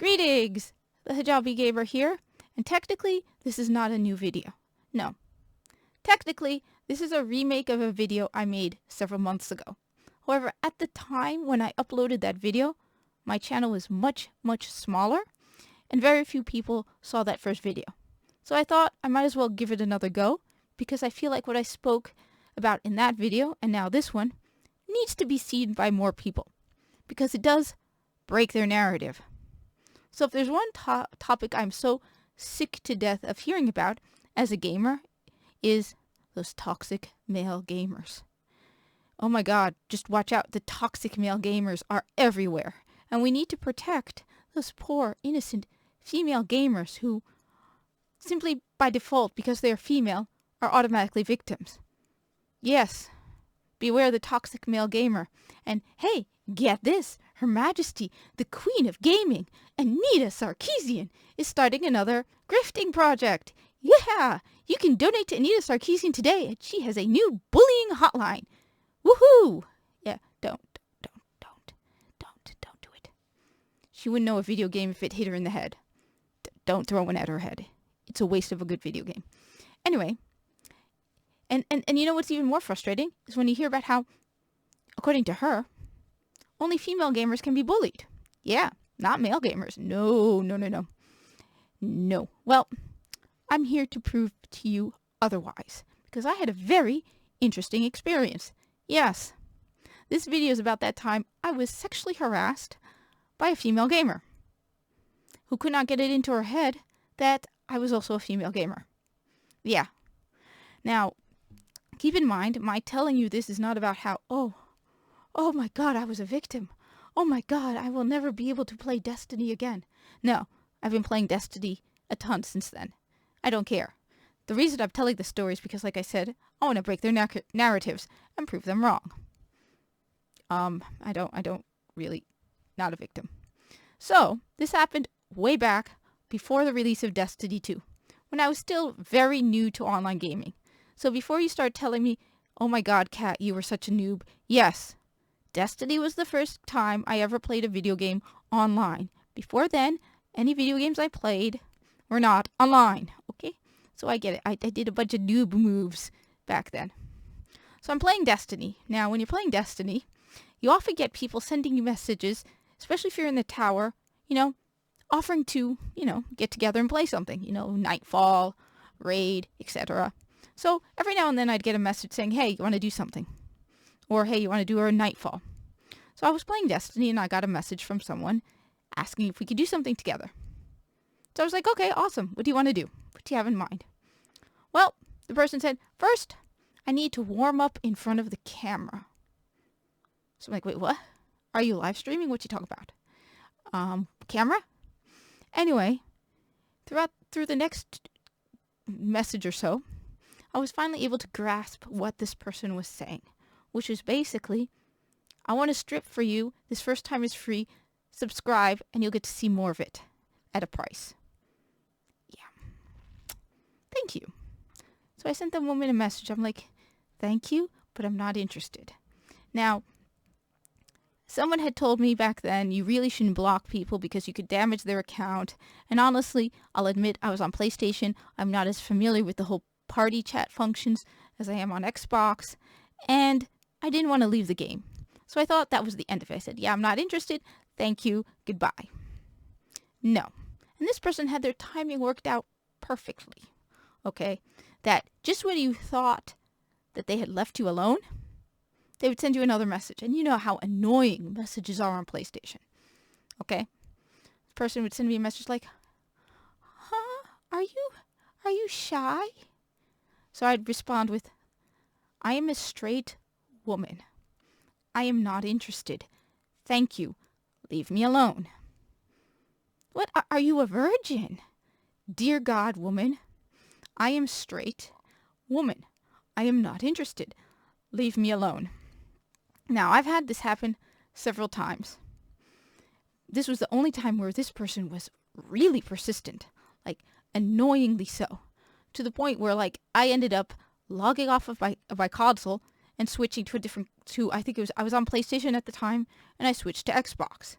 Greetings! The Hijabi Gamer here, and technically, this is not a new video. No. Technically, this is a remake of a video I made several months ago. However, at the time when I uploaded that video, my channel was much, much smaller, and very few people saw that first video. So I thought I might as well give it another go, because I feel like what I spoke about in that video, and now this one, needs to be seen by more people, because it does break their narrative. So if there's one topic I'm so sick to death of hearing about as a gamer, is those toxic male gamers. Oh my god, just watch out, the toxic male gamers are everywhere, and we need to protect those poor, innocent female gamers who, simply by default, because they are female, are automatically victims. Yes, beware the toxic male gamer. And hey, get this, Her Majesty, the Queen of Gaming, Anita Sarkeesian, is starting another grifting project. Yeah, you can donate to Anita Sarkeesian today, and she has a new bullying hotline. Woohoo! Yeah, don't do it. She wouldn't know a video game if it hit her in the head. Don't throw one at her head. It's a waste of a good video game. Anyway, and you know what's even more frustrating is when you hear about how, according to her, only female gamers can be bullied. Yeah, not male gamers. No. No. Well, I'm here to prove to you otherwise, because I had a very interesting experience. Yes, this video is about that time I was sexually harassed by a female gamer who could not get it into her head that I was also a female gamer. Yeah. Now, keep in mind, my telling you this is not about how, oh my god, I was a victim. Oh my god, I will never be able to play Destiny again. No, I've been playing Destiny a ton since then. I don't care. The reason I'm telling this story is because, like I said, I want to break their narratives and prove them wrong. I don't really, not a victim. So, this happened way back before the release of Destiny 2, when I was still very new to online gaming. So before you start telling me, oh my god, Kat, you were such a noob. Yes, Destiny was the first time I ever played a video game online. Before then, any video games I played were not online, okay? So I get it. I did a bunch of noob moves back then. So I'm playing Destiny. Now, when you're playing Destiny, you often get people sending you messages, especially if you're in the tower, offering to, get together and play something, Nightfall, Raid, etc. So every now and then I'd get a message saying, hey, you want to do something? Or, hey, you want to do a Nightfall? So I was playing Destiny and I got a message from someone asking if we could do something together. So I was like, okay, awesome. What do you want to do? What do you have in mind? Well, the person said, first, I need to warm up in front of the camera. So I'm like, wait, what? Are you live streaming? What you talking about? Camera? Anyway, through the next message or so, I was finally able to grasp what this person was saying, which is basically, I want to strip for you. This first time is free. Subscribe, and you'll get to see more of it at a price. Yeah. Thank you. So I sent the woman a message. I'm like, thank you, but I'm not interested. Now, someone had told me back then you really shouldn't block people because you could damage their account. And honestly, I'll admit I was on PlayStation. I'm not as familiar with the whole party chat functions as I am on Xbox. And I didn't want to leave the game. So I thought that was the end of it. I said, yeah, I'm not interested. Thank you. Goodbye. No. And this person had their timing worked out perfectly. Okay? That just when you thought that they had left you alone, they would send you another message. And you know how annoying messages are on PlayStation. Okay? The person would send me a message like, huh? Are you shy? So I'd respond with, I am a straight woman. I am not interested. Thank you. Leave me alone. What? Are you a virgin? Dear God, woman. I am straight woman. I am not interested. Leave me alone. Now, I've had this happen several times. This was the only time where this person was really persistent, like annoyingly so, to the point where I ended up logging off of my console and switching to I was on PlayStation at the time, and I switched to Xbox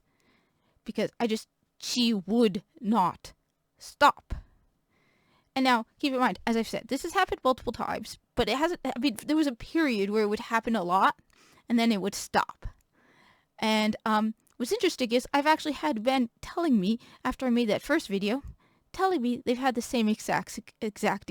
because I just she would not stop. And now, keep in mind, as I've said, this has happened multiple times, but it hasn't, I mean, there was a period where it would happen a lot, and then it would stop. And what's interesting is I've actually had men telling me, after I made that first video, telling me they've had the same exact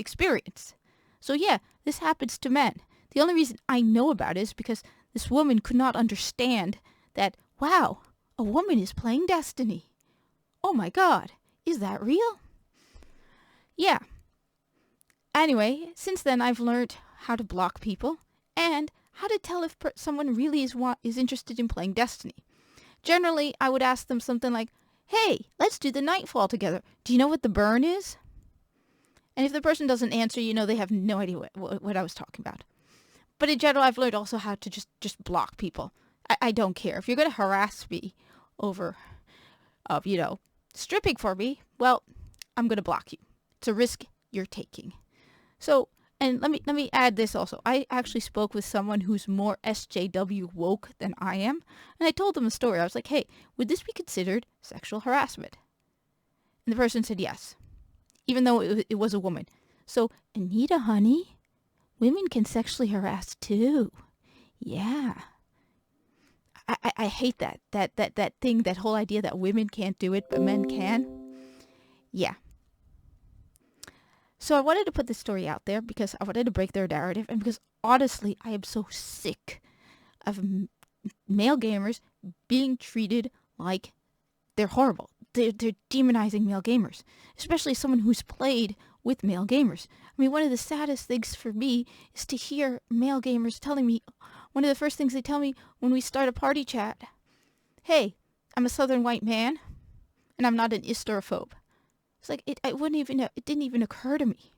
experience. So yeah, this happens to men. The only reason I know about it is because this woman could not understand that, wow, a woman is playing Destiny. Oh my God, is that real? Yeah. Anyway, since then I've learned how to block people and how to tell if someone really is interested in playing Destiny. Generally, I would ask them something like, hey, let's do the Nightfall together. Do you know what the burn is? And if the person doesn't answer, you know they have no idea what I was talking about. But in general, I've learned also how to just block people. I don't care. If you're going to harass me over, stripping for me, well, I'm going to block you. It's a risk you're taking. So, and let me add this also. I actually spoke with someone who's more SJW woke than I am. And I told them a story. I was like, hey, would this be considered sexual harassment? And the person said yes, even though it was a woman. So, Anita, honey, women can sexually harass too. Yeah. I hate that thing, that whole idea that women can't do it, but men can. Yeah. So I wanted to put this story out there because I wanted to break their narrative, and because honestly, I am so sick of male gamers being treated like they're horrible. They're demonizing male gamers, especially someone who's played with male gamers. I mean, one of the saddest things for me is to hear male gamers telling me, one of the first things they tell me when we start a party chat, hey, I'm a Southern white man, and I'm not an isterophobe. It's like, it didn't even occur to me.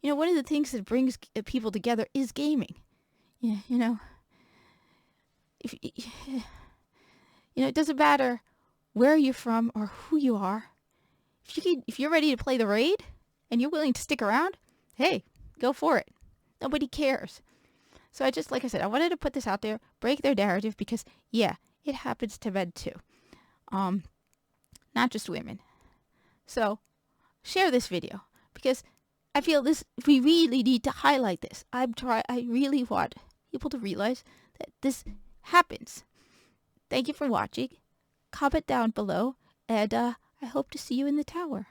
You know, one of the things that brings people together is gaming. Yeah, it doesn't matter where you're from or who you are. If you're ready to play the raid and you're willing to stick around, hey, go for it. Nobody cares. So like I said, I wanted to put this out there, break their narrative, because yeah, it happens to men too. Not just women. So share this video, because I feel we really need to highlight this. I really want people to realize that this happens. Thank you for watching. Comment down below, and I hope to see you in the tower.